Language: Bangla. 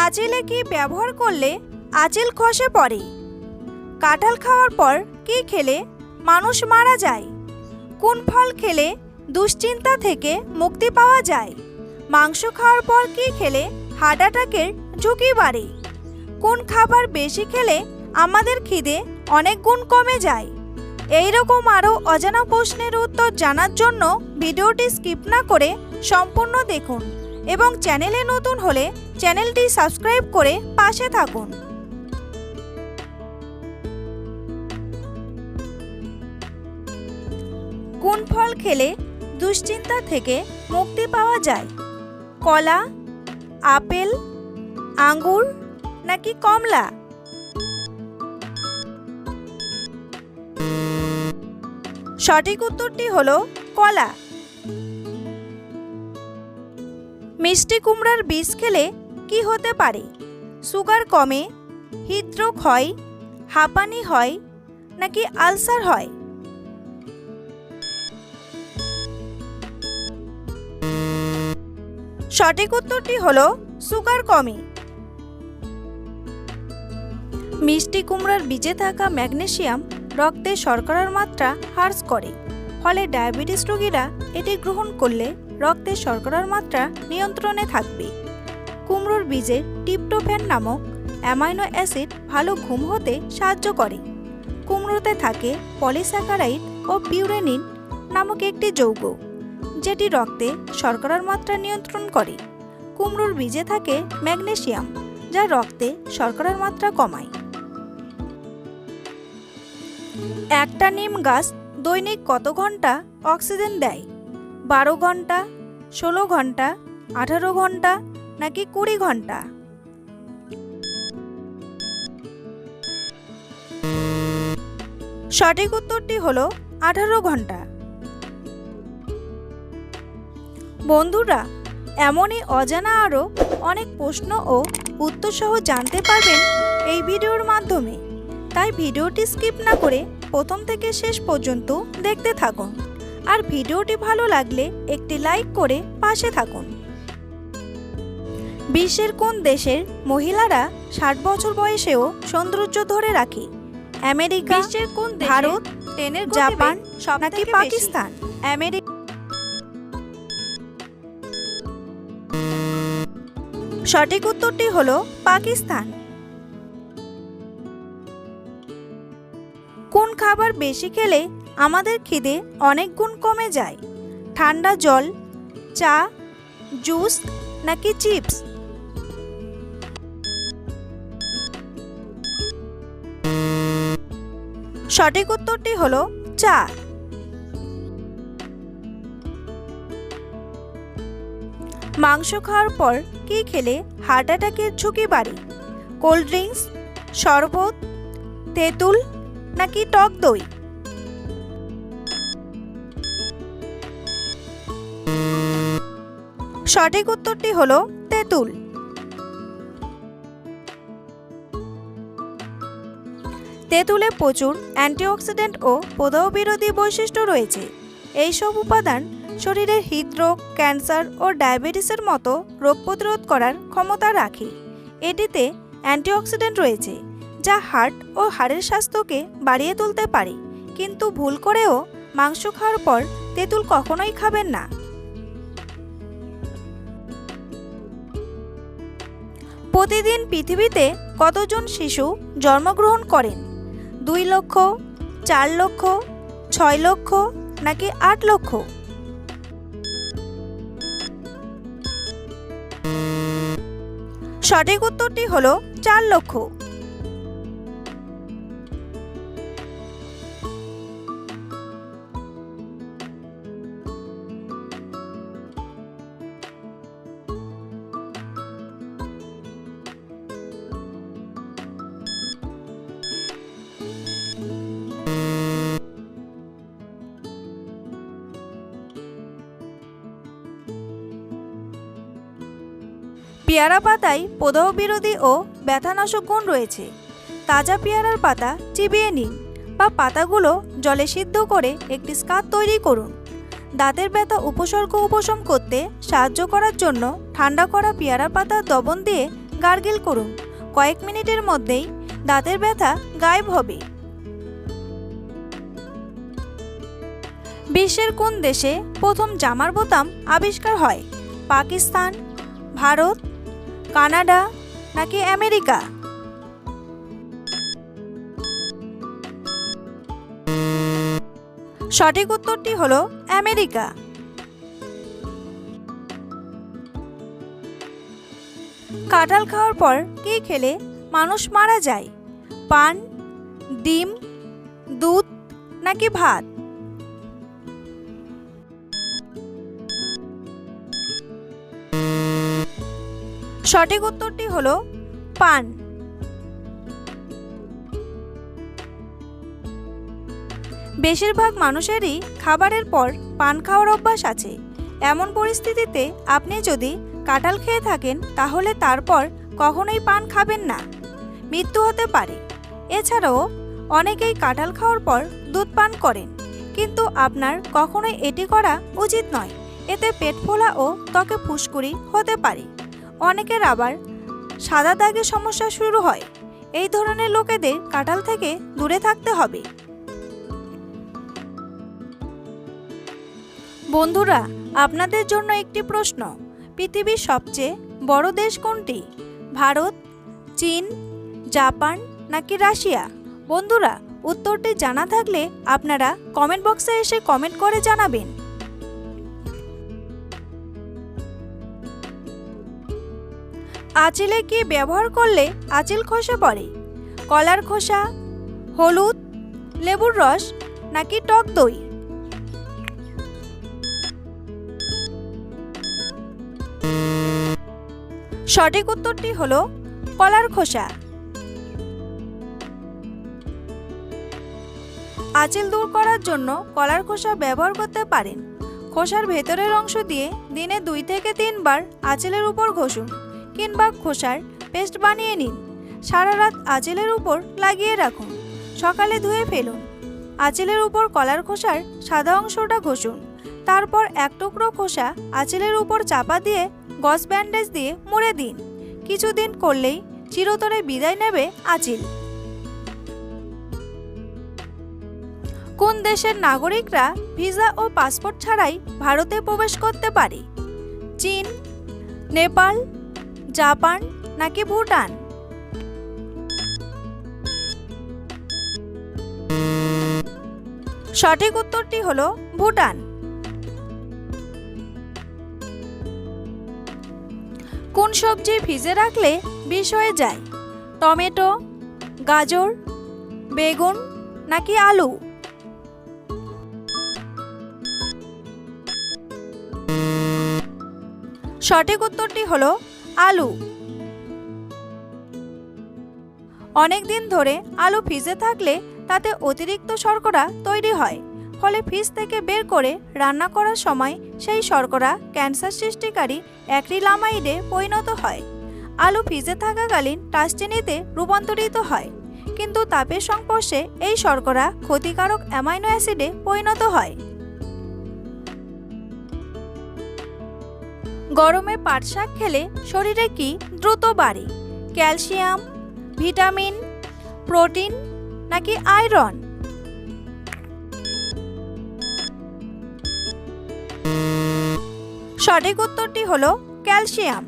আঁচিলে কি ব্যবহার করলে আঁচিল খসে পড়ে? কাঁঠাল খাওয়ার পর কি খেলে মানুষ মারা যায়? কোন ফল খেলে দুশ্চিন্তা থেকে মুক্তি পাওয়া যায়? মাংস খাওয়ার পর কি খেলে হার্ট অ্যাটাকের ঝুঁকি বাড়ে? কোন খাবার বেশি খেলে আমাদের খিদে অনেক গুণ কমে যায়? এই রকম আরও অজানা প্রশ্নের উত্তর জানার জন্য ভিডিওটি স্কিপ না করে সম্পূর্ণ দেখুন এবং চ্যানেলে নতুন হলে চ্যানেলটি সাবস্ক্রাইব করে পাশে থাকুন। কোন ফল খেলে দুশ্চিন্তা থেকে মুক্তি পাওয়া যায়? কলা, আপেল, আঙ্গুর নাকি কমলা? সঠিক উত্তরটি হলো কলা। মিষ্টি কুমড়ার বীজ খেলে কি হতে পারে? সুগার কমে, হৃদরোগ হয়, হাঁপানি হয় নাকি আলসার হয়? সঠিক উত্তরটি হলো সুগার কমে। মিষ্টি কুমড়ার বীজে থাকা ম্যাগনেসিয়াম রক্তে শর্করার মাত্রা হ্রাস করে, ফলে ডায়াবেটিস রোগীরা এটি গ্রহণ করলে রক্তে শর্করার মাত্রা নিয়ন্ত্রণে থাকবে। কুমড়োর বীজের ট্রিপ্টোফ্যান নামক অ্যামাইনো অ্যাসিড ভালো ঘুম হতে সাহায্য করে। কুমড়োতে থাকে পলিস্যাকারাইড ও পিউরেনিন নামক একটি যৌগ, যেটি রক্তে শর্করার মাত্রা নিয়ন্ত্রণ করে। কুমড়োর বীজে থাকে ম্যাগনেসিয়াম, যা রক্তে শর্করার মাত্রা কমায়। একটা নিম গাছ দৈনিক কত ঘন্টা অক্সিজেন দেয়? 12 ঘন্টা, 16 ঘন্টা, 18 ঘন্টা নাকি 20 ঘন্টা? সঠিক উত্তরটি হলো 18 ঘন্টা। বন্ধুরা, এমনই অজানা আরও অনেক প্রশ্ন ও উত্তর সহ জানতে পারবেন এই ভিডিওর মাধ্যমে, তাই ভিডিওটি স্কিপ না করে প্রথম থেকে শেষ পর্যন্ত দেখতে থাকুন। আর ভিডিওটি ভালো লাগলে একটি লাইক করে পাশে থাকুন। বিশ্বের কোন দেশের মহিলারা 60 বছর বয়সেও সৌন্দর্য ধরে রাখে? আমেরিকা, বিশ্বের কোন দেশ, ভারত, জাপান নাকি পাকিস্তান? আমেরিকা। সঠিক উত্তরটি হলো পাকিস্তান। কোন খাবার বেশি খেলে আমাদের খিদে অনেক গুণ কমে যায়? ঠান্ডা জল, চা, জুস নাকি চিপস? সঠিক উত্তরটি হলো চা। মাংস খাওয়ার পর কি খেলে হার্ট অ্যাটাকের ঝুঁকি বাড়ে? কোল্ড ড্রিঙ্কস, শরবত, তেঁতুল নাকি টক দই? সঠিক উত্তরটি হলো তেঁতুল। তেঁতুলে প্রচুর অ্যান্টিঅক্সিডেন্ট ও প্রদাহ বিরোধী বৈশিষ্ট্য রয়েছে। এইসব উপাদান শরীরের হৃদরোগ, ক্যান্সার ও ডায়াবেটিসের মতো রোগ প্রতিরোধ করার ক্ষমতা রাখে। এটিতে অ্যান্টিঅক্সিডেন্ট রয়েছে, যা হার্ট ও হাড়ের স্বাস্থ্যকে বাড়িয়ে তুলতে পারে। কিন্তু ভুল করেও মাংস খাওয়ার পর তেঁতুল কখনোই খাবেন না। প্রতিদিন পৃথিবীতে কতজন শিশু জন্মগ্রহণ করেন? 2 লক্ষ, 4 লক্ষ, 6 লক্ষ নাকি 8 লক্ষ? সঠিক উত্তরটি হলো 4 লক্ষ। পেয়ারা পাতায় প্রদাহ বিরোধী ও ব্যথানাশক গুণ রয়েছে। তাজা পেয়ারার পাতা চিবিয়ে নিন বা পাতাগুলো জলে সিদ্ধ করে একটি স্কার্ফ তৈরি করুন। দাঁতের ব্যথা উপসর্গ উপশম করতে সাহায্য করার জন্য ঠান্ডা করা পেয়ারা পাতার দ্রবণ দিয়ে গার্গেল করুন। কয়েক মিনিটের মধ্যেই দাঁতের ব্যথা গায়েব হবে। বিশ্বের কোন দেশে প্রথম জামার বোতাম আবিষ্কার হয়? পাকিস্তান, ভারত, কানাডা নাকি আমেরিকা? সঠিক উত্তরটি হলো আমেরিকা। কাঁঠাল খাওয়ার পর কি খেলে মানুষ মারা যায়? পান, ডিম, দুধ নাকি ভাত? সঠিক উত্তরটি হলো পান। বেশিরভাগ মানুষেরই খাবারের পর পান খাওয়ার অভ্যাস আছে। এমন পরিস্থিতিতে আপনি যদি কাঁঠাল খেয়ে থাকেন তাহলে তারপর কখনোই পান খাবেন না, মৃত্যু হতে পারে। এছাড়াও অনেকেই কাঁঠাল খাওয়ার পর দুধ পান করেন, কিন্তু আপনার কখনোই এটি করা উচিত নয়। এতে পেট ফোলা ও ত্বকে ফুসকুড়ি হতে পারে। অনেকের আবার সাদা দাগের সমস্যা শুরু হয়। এই ধরনের লোকেদের কাঁঠাল থেকে দূরে থাকতে হবে। বন্ধুরা, আপনাদের জন্য একটি প্রশ্ন। পৃথিবীর সবচেয়ে বড় দেশ কোনটি? ভারত, চীন, জাপান নাকি রাশিয়া? বন্ধুরা, উত্তরটি জানা থাকলে আপনারা কমেন্ট বক্সে এসে কমেন্ট করে জানাবেন। আঁচিলে কি ব্যবহার করলে আঁচিল খসে পড়ে? কলার খোসা, হলুদ, লেবুর রস নাকি টক দই? সঠিক উত্তরটি হলো কলার খোসা। আঁচিল দূর করার জন্য কলার খোসা ব্যবহার করতে পারেন। খোসার ভেতরের অংশ দিয়ে দিনে 2 থেকে 3 বার আঁচিলের উপর ঘষুন, কিংবা খোসার পেস্ট বানিয়ে নিন। সারা রাত আঁচিলের উপর লাগিয়ে রাখুন, সকালে ধুয়ে ফেলুন। আঁচিলের উপর কলার খোসার সাদা অংশটা ঘষুন, তারপর এক টুকরো খোসা আঁচিলের উপর চাপা দিয়ে গজ ব্যান্ডেজ দিয়ে মুড়ে দিন। কিছুদিন করলেই চিরতরে বিদায় নেবে আঁচিল। কোন দেশের নাগরিকরা ভিসা ও পাসপোর্ট ছাড়াই ভারতে প্রবেশ করতে পারে? চীন, নেপাল, জাপান নাকি ভুটান? সঠিক উত্তরটি হলো ভুটান। কোন সবজি ভিজে রাখলে বিষ হয়ে যায়? টমেটো, গাজর, বেগুন নাকি আলু? সঠিক উত্তরটি হলো আলু। অনেক দিন ধরে আলু ফ্রিজে থাকলে তাতে অতিরিক্ত শর্করা তৈরি হয়, ফলে ফ্রিজ থেকে বের করে রান্না করার সময় সেই শর্করা ক্যান্সার সৃষ্টিকারী অ্যাক্রিলামাইডে পরিণত হয়। আলু ফ্রিজে থাকাকালীন টাসচিনিতে রূপান্তরিত হয়, কিন্তু তাপের সংস্পর্শে এই শর্করা ক্ষতিকারক অ্যামাইনো অ্যাসিডে পরিণত হয়। গরমে পাট শাক খেলে শরীরে কি দ্রুত বাড়ে? ক্যালসিয়াম, ভিটামিন, প্রোটিন নাকি আয়রন? সঠিক উত্তরটি হলো ক্যালসিয়াম।